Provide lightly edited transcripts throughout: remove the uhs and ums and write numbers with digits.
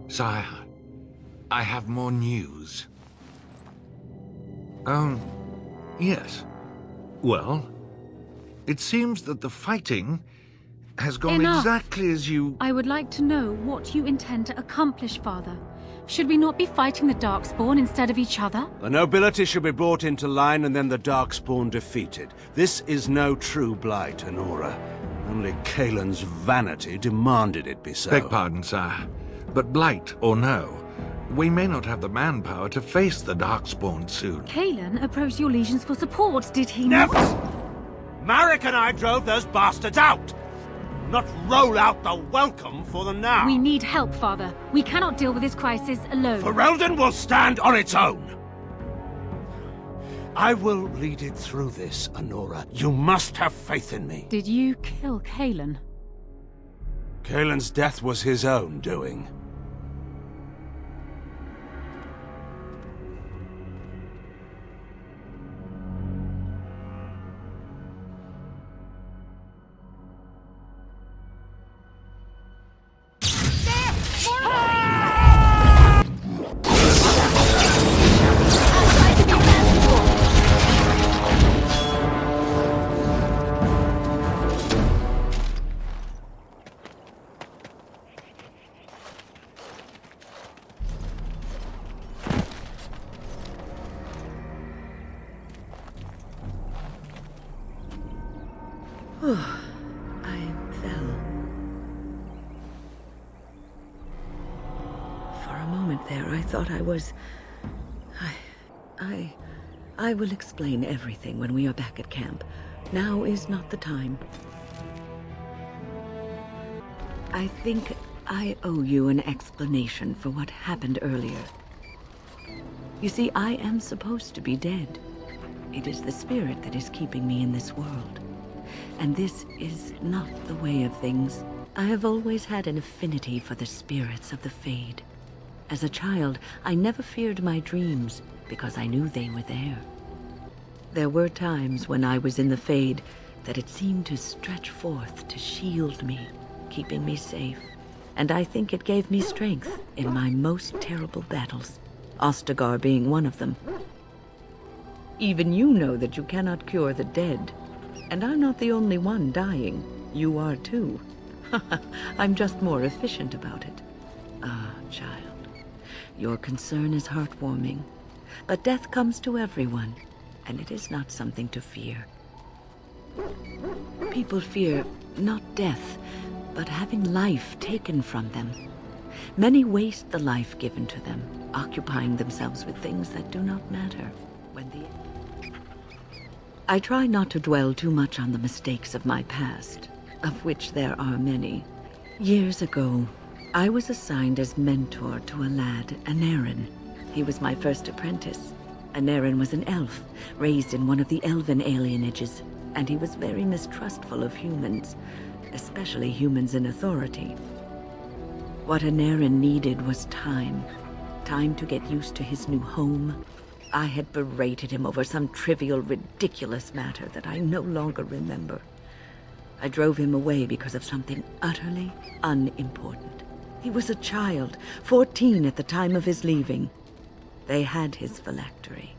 Sire, I have more news. Yes. Well, it seems that the fighting has gone Enough. exactly as you... I would like to know what you intend to accomplish, Father. Should we not be fighting the Darkspawn instead of each other? The nobility should be brought into line and then the Darkspawn defeated. This is no true blight, Honora. Only Kaelin's vanity demanded it be so. Beg pardon, sire. But blight or no, we may not have the manpower to face the Darkspawn soon. Kaelin approached your legions for support, did he not? Never! Marek and I drove those bastards out! Not roll out the welcome for them now! We need help, Father. We cannot deal with this crisis alone. Ferelden will stand on its own! I will lead it through this, Honora. You must have faith in me. Did you kill Kaelin? Kaelin's death was his own doing. I fell. For a moment there, I thought I was... I will explain everything when we are back at camp. Now is not the time. I think I owe you an explanation for what happened earlier. You see, I am supposed to be dead. It is the spirit that is keeping me in this world. And this is not the way of things. I have always had an affinity for the spirits of the Fade. As a child, I never feared my dreams because I knew they were there. There were times when I was in the Fade that it seemed to stretch forth to shield me, keeping me safe. And I think it gave me strength in my most terrible battles, Ostagar being one of them. Even you know that you cannot cure the dead. And I'm not the only one dying. You are too. I'm just more efficient about it. Ah, child. Your concern is heartwarming. But death comes to everyone, and it is not something to fear. People fear not death, but having life taken from them. Many waste the life given to them, occupying themselves with things that do not matter. I try not to dwell too much on the mistakes of my past, of which there are many. Years ago, I was assigned as mentor to a lad, Anarin. He was my first apprentice. Anarin was an elf, raised in one of the elven alienages, and he was very mistrustful of humans, especially humans in authority. What Anarin needed was time. Time to get used to his new home. I had berated him over some trivial, ridiculous matter that I no longer remember. I drove him away because of something utterly unimportant. He was a child, 14 at the time of his leaving. They had his phylactery,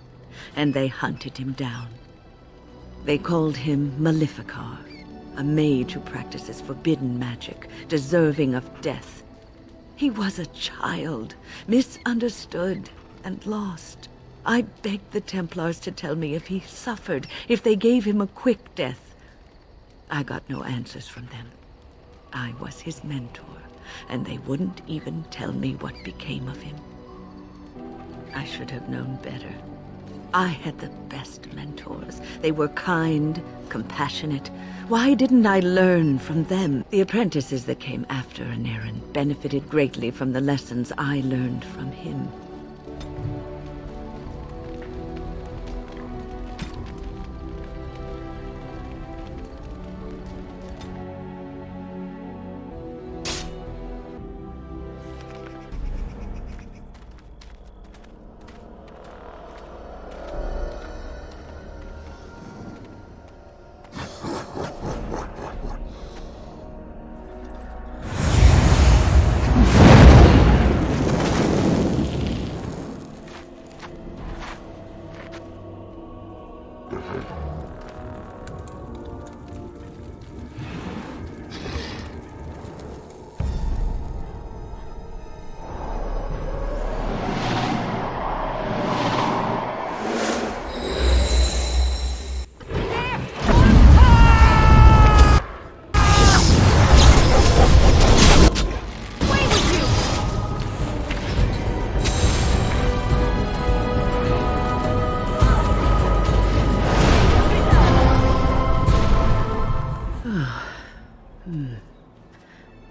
and they hunted him down. They called him Maleficar, a mage who practices forbidden magic, deserving of death. He was a child, misunderstood and lost. I begged the Templars to tell me if he suffered, if they gave him a quick death. I got no answers from them. I was his mentor, and they wouldn't even tell me what became of him. I should have known better. I had the best mentors. They were kind, compassionate. Why didn't I learn from them? The apprentices that came after Anarin benefited greatly from the lessons I learned from him.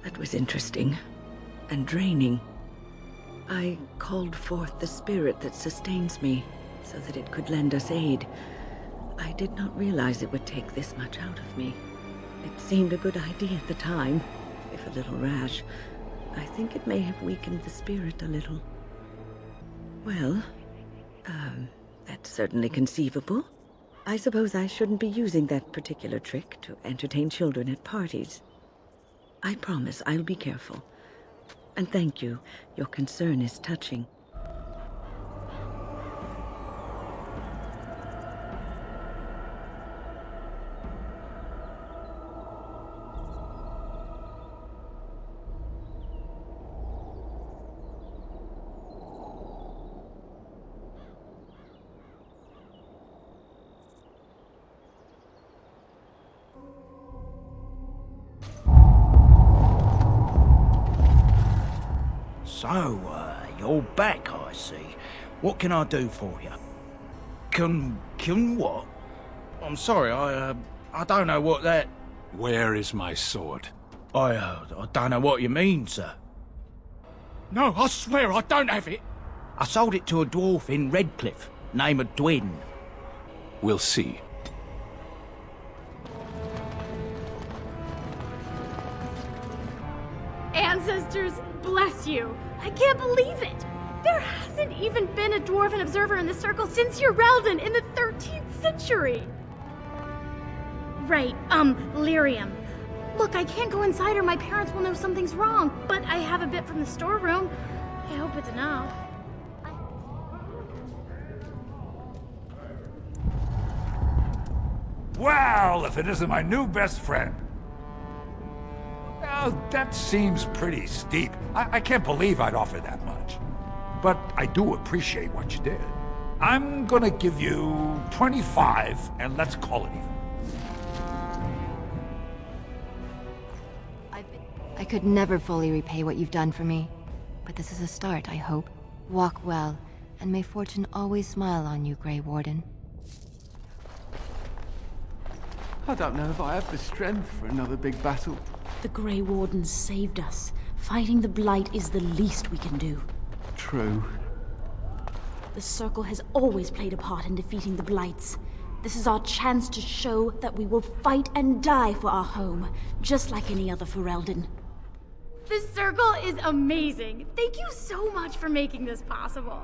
That was interesting and draining. I called forth the spirit that sustains me so that it could lend us aid. I did not realize it would take this much out of me. It seemed a good idea at the time, if a little rash. I think it may have weakened the spirit a little. Well, that's certainly conceivable. I suppose I shouldn't be using that particular trick to entertain children at parties. I promise I'll be careful. And thank you. Your concern is touching. So, you're back, I see. What can I do for you? Can what? I'm sorry, I don't know what that... Where is my sword? I don't know what you mean, sir. No, I swear I don't have it. I sold it to a dwarf in Redcliffe, name of Dwin. We'll see. Ancestors, bless you. I can't believe it. There hasn't even been a dwarven observer in the circle since Urelden in the 13th century. Right, lyrium. Look, I can't go inside or my parents will know something's wrong, but I have a bit from the storeroom. I hope it's enough. Well, if it isn't my new best friend. Now, that seems pretty steep. I can't believe I'd offer that much. But I do appreciate what you did. I'm gonna give you 25, and let's call it even. I could never fully repay what you've done for me. But this is a start, I hope. Walk well, and may fortune always smile on you, Grey Warden. I don't know if I have the strength for another big battle. The Grey Wardens saved us. Fighting the Blight is the least we can do. True. The Circle has always played a part in defeating the Blights. This is our chance to show that we will fight and die for our home, just like any other Ferelden. This circle is amazing. Thank you so much for making this possible.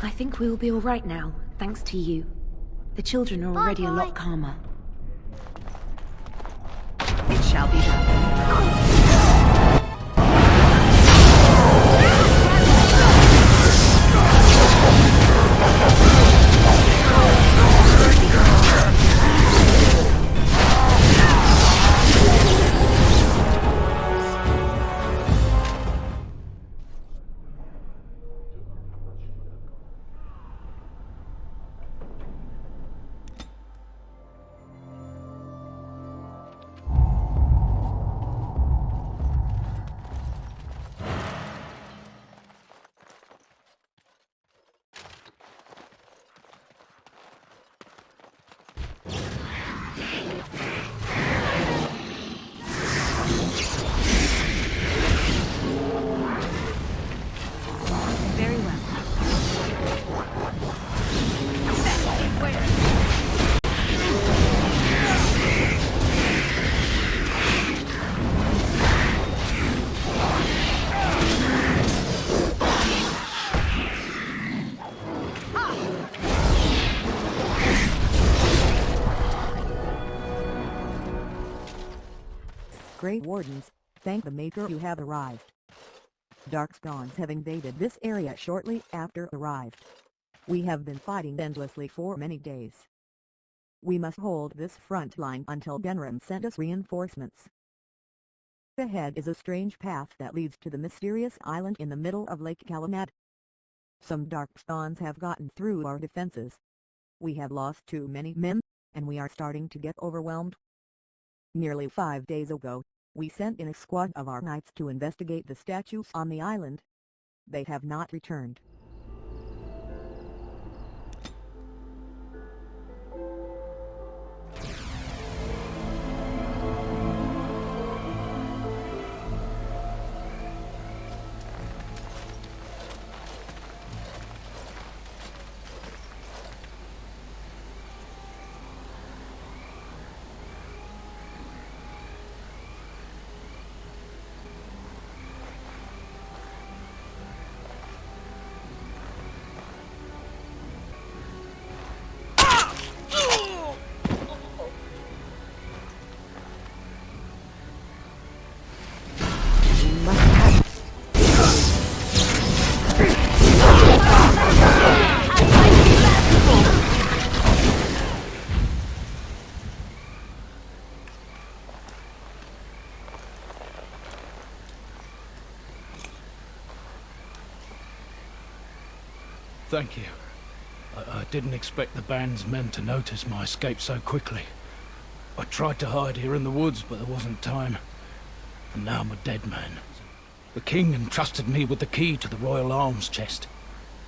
I think we'll be all right now, thanks to you. The children are already a lot calmer. It shall be done. Grey Wardens, thank the Maker you have arrived. Darkspawns have invaded this area shortly after arrived. We have been fighting endlessly for many days. We must hold this front line until Denram sent us reinforcements. Ahead is a strange path that leads to the mysterious island in the middle of Lake Calumet. Some Darkspawns have gotten through our defenses. We have lost too many men, and we are starting to get overwhelmed. Nearly 5 days ago, we sent in a squad of our knights to investigate the statues on the island. They have not returned. Thank you. I didn't expect the band's men to notice my escape so quickly. I tried to hide here in the woods, but there wasn't time. And now I'm a dead man. The king entrusted me with the key to the royal arms chest.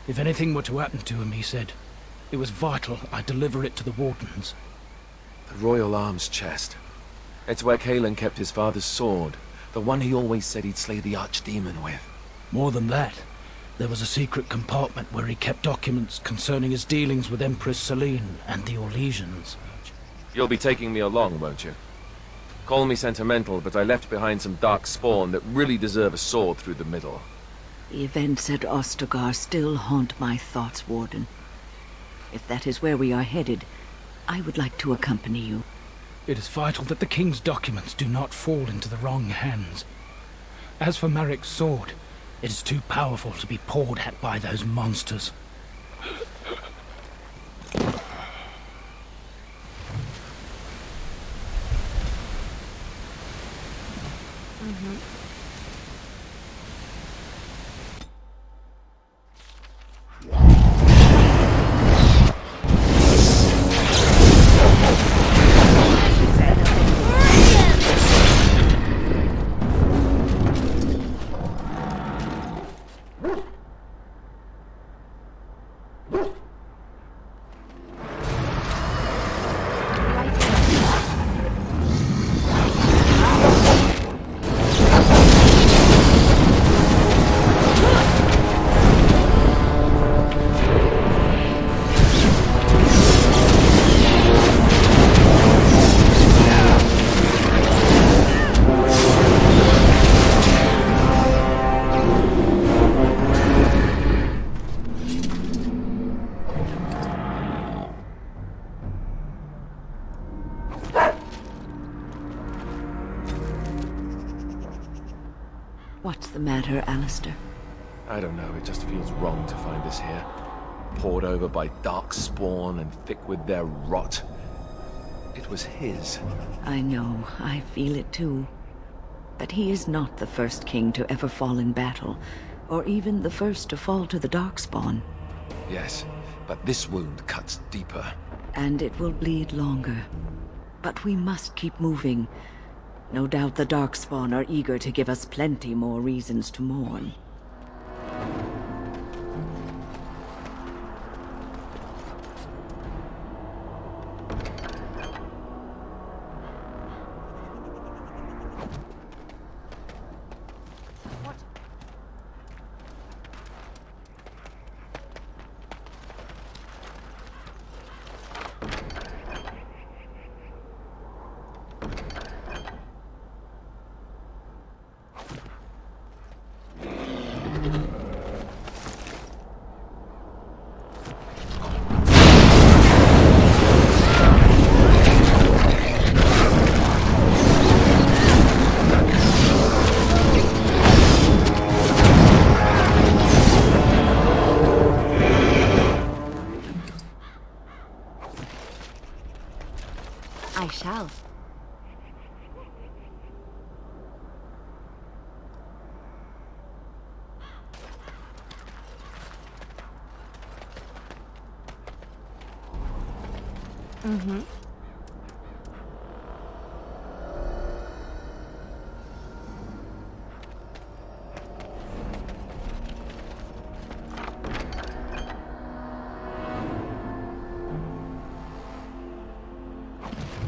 If anything were to happen to him, he said, it was vital I deliver it to the wardens. The royal arms chest. It's where Kalen kept his father's sword. The one he always said he'd slay the archdemon with. More than that, there was a secret compartment where he kept documents concerning his dealings with Empress Celine and the Orlesians. You'll be taking me along, won't you? Call me sentimental, but I left behind some dark spawn that really deserve a sword through the middle. The events at Ostagar still haunt my thoughts, Warden. If that is where we are headed, I would like to accompany you. It is vital that the king's documents do not fall into the wrong hands. As for Marik's sword, it is too powerful to be pawed at by those monsters. What's the matter, Alistair? I don't know, it just feels wrong to find us here. Poured over by dark spawn and thick with their rot. It was his. I know, I feel it too. But he is not the first king to ever fall in battle, or even the first to fall to the Darkspawn. Yes, but this wound cuts deeper. And it will bleed longer. But we must keep moving. No doubt the Darkspawn are eager to give us plenty more reasons to mourn. I shall.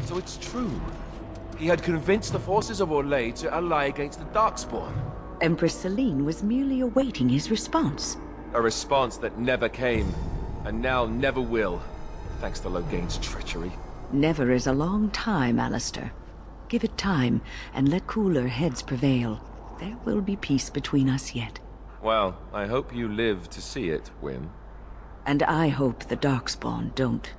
So it's true. He had convinced the forces of Orlais to ally against the Darkspawn. Empress Celine was merely awaiting his response. A response that never came, and now never will, thanks to Loghain's treachery. Never is a long time, Alistair. Give it time, and let cooler heads prevail. There will be peace between us yet. Well, I hope you live to see it, Wynne. And I hope the Darkspawn don't.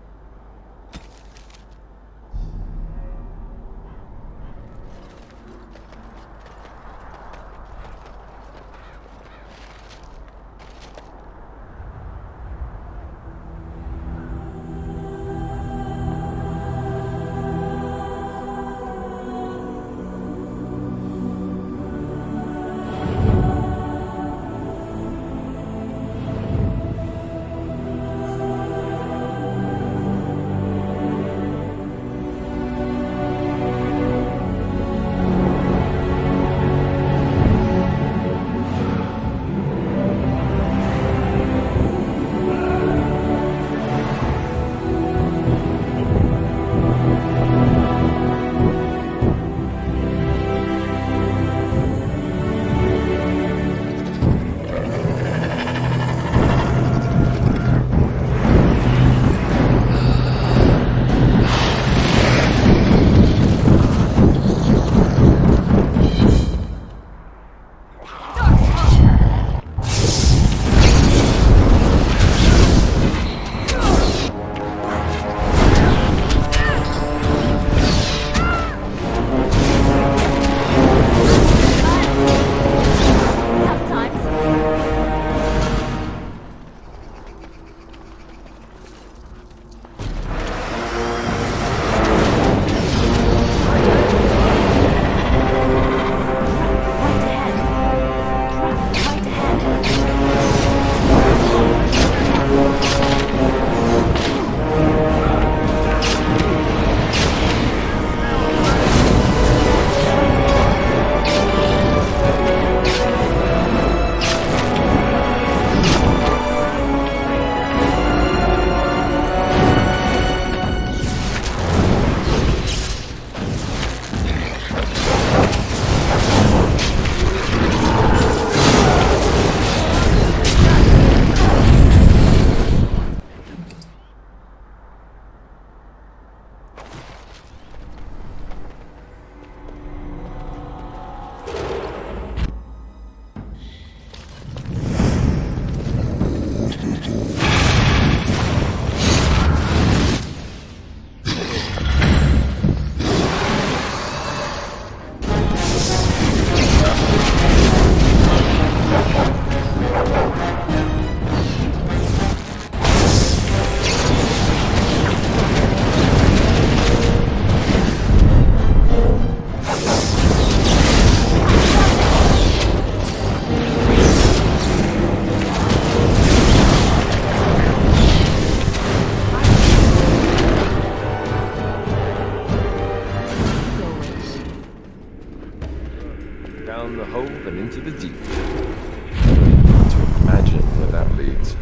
Down the hole and into the deep. To imagine where that leads.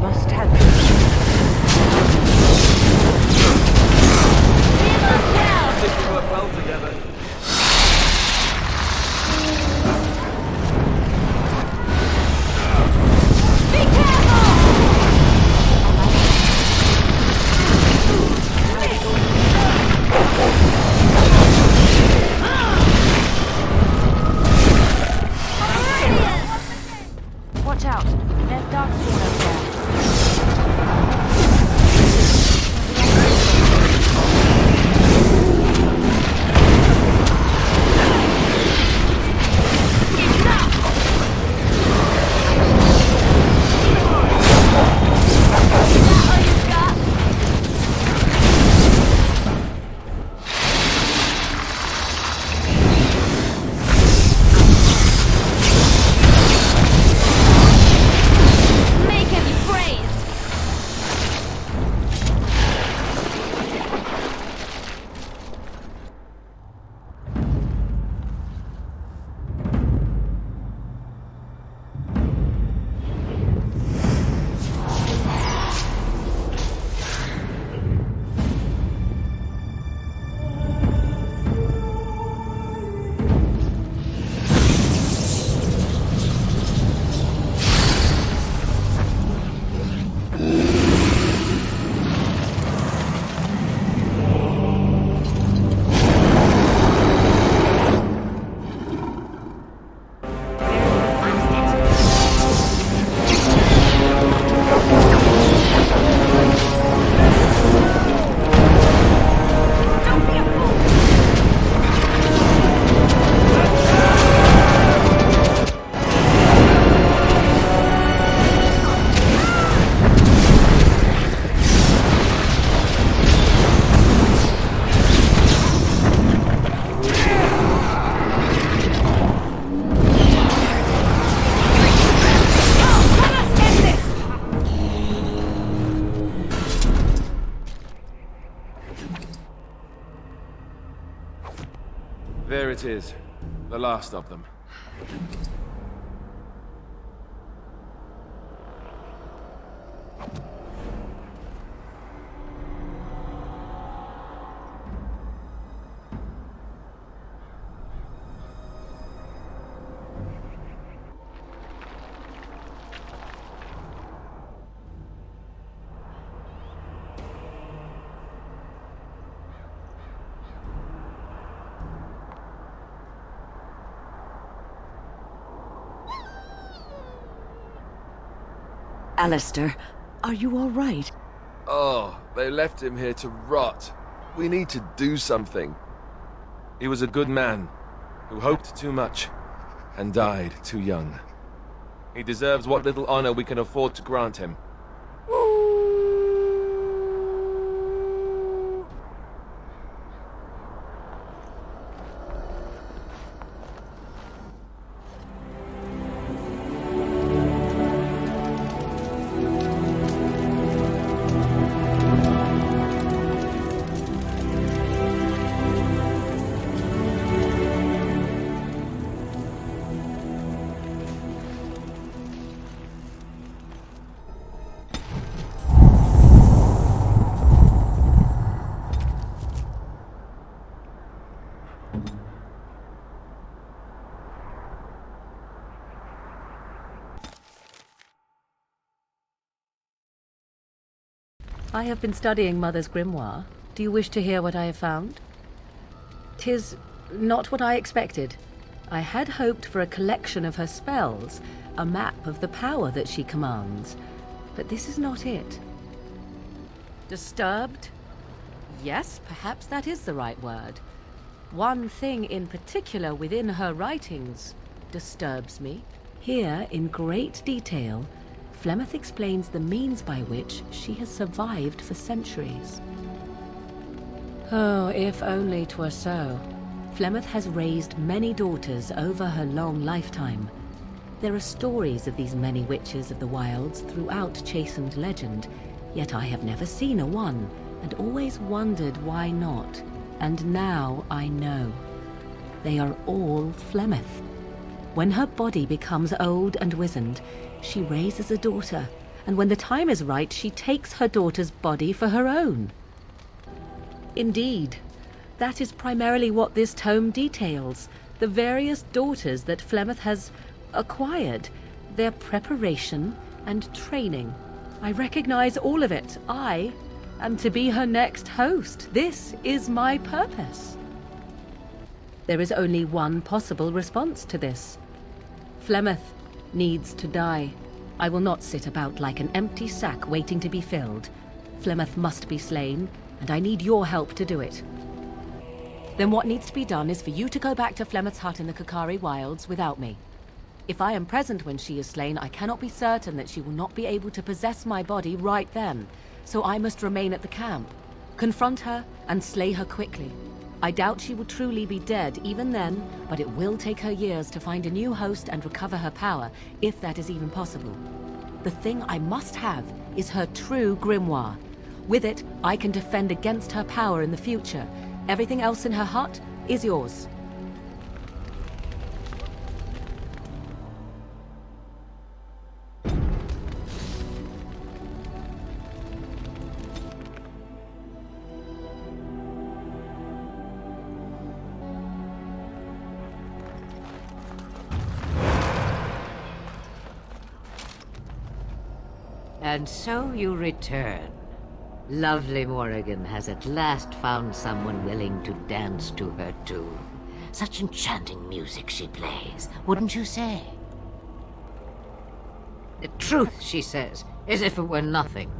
Must have I think we work well together. Watch out. There's Darkspawn up there. Make him be praised! There it is. The last of them. Alistair, are you all right? Oh, they left him here to rot. We need to do something. He was a good man, who hoped too much, and died too young. He deserves what little honor we can afford to grant him. I have been studying Mother's grimoire. Do you wish to hear what I have found? 'Tis not what I expected. I had hoped for a collection of her spells, a map of the power that she commands. But this is not it. Disturbed? Yes, perhaps that is the right word. One thing in particular within her writings disturbs me. Here, in great detail, Flemeth explains the means by which she has survived for centuries. Oh, if only 'twere so. Flemeth has raised many daughters over her long lifetime. There are stories of these many witches of the wilds throughout chastened legend, yet I have never seen a one, and always wondered why not. And now I know. They are all Flemeth. When her body becomes old and wizened, she raises a daughter, and when the time is right, she takes her daughter's body for her own. Indeed, that is primarily what this tome details, the various daughters that Flemeth has acquired, their preparation and training. I recognize all of it. I am to be her next host. This is my purpose. There is only one possible response to this. Flemeth needs to die. I will not sit about like an empty sack waiting to be filled. Flemeth must be slain, and I need your help to do it. Then what needs to be done is for you to go back to Flemeth's hut in the Kakari Wilds without me. If I am present when she is slain, I cannot be certain that she will not be able to possess my body right then, so I must remain at the camp, confront her, and slay her quickly. I doubt she will truly be dead even then, but it will take her years to find a new host and recover her power, if that is even possible. The thing I must have is her true grimoire. With it, I can defend against her power in the future. Everything else in her hut is yours. And so you return. Lovely Morrigan has at last found someone willing to dance to her tune. Such enchanting music she plays, wouldn't you say? The truth, she says, as if it were nothing.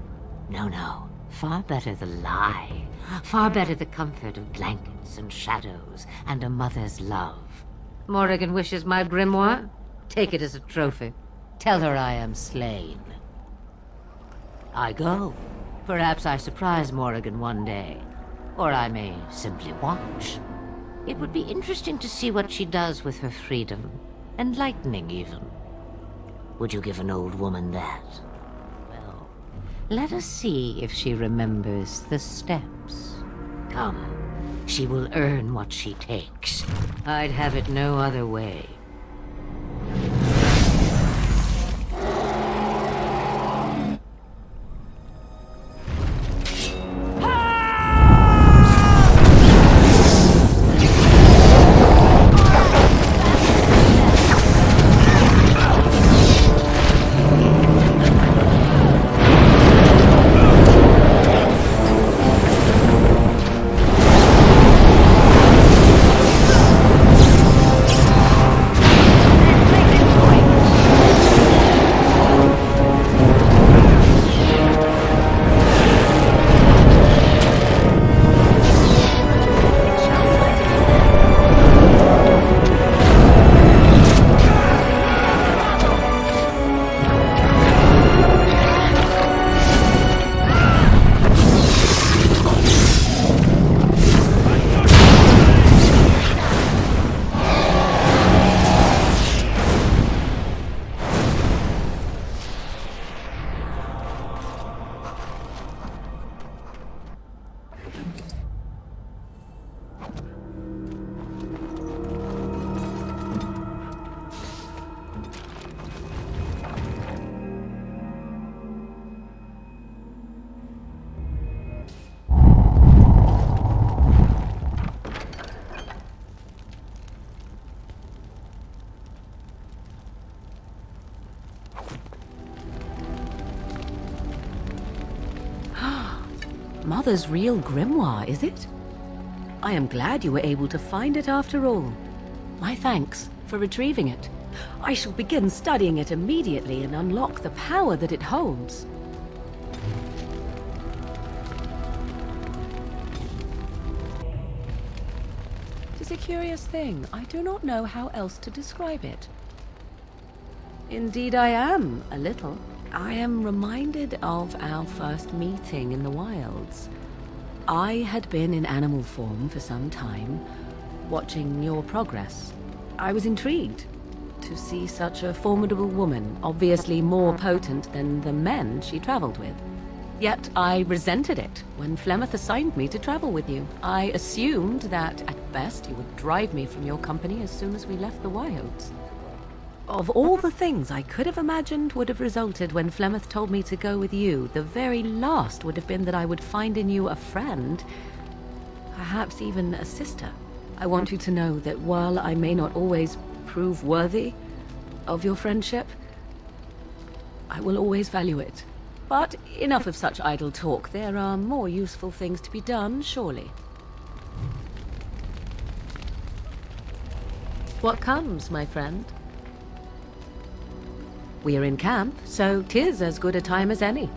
No, no. Far better the lie. Far better the comfort of blankets and shadows and a mother's love. Morrigan wishes my grimoire? Take it as a trophy. Tell her I am slain. I go. Perhaps I surprise Morrigan one day. Or I may simply watch. It would be interesting to see what she does with her freedom. Enlightening, even. Would you give an old woman that? Well, let us see if she remembers the steps. Come. She will earn what she takes. I'd have it no other way. Mother's real grimoire, is it? I am glad you were able to find it after all. My thanks for retrieving it. I shall begin studying it immediately and unlock the power that it holds. It is a curious thing. I do not know how else to describe it. Indeed I am, a little. I am reminded of our first meeting in the wilds. I had been in animal form for some time, watching your progress. I was intrigued to see such a formidable woman, obviously more potent than the men she traveled with. Yet I resented it when Flemeth assigned me to travel with you. I assumed that, at best, you would drive me from your company as soon as we left the wilds. Of all the things I could have imagined would have resulted when Flemeth told me to go with you, the very last would have been that I would find in you a friend, perhaps even a sister. I want you to know that while I may not always prove worthy of your friendship, I will always value it. But enough of such idle talk. There are more useful things to be done, surely. What comes, my friend? We are in camp, so 'tis as good a time as any.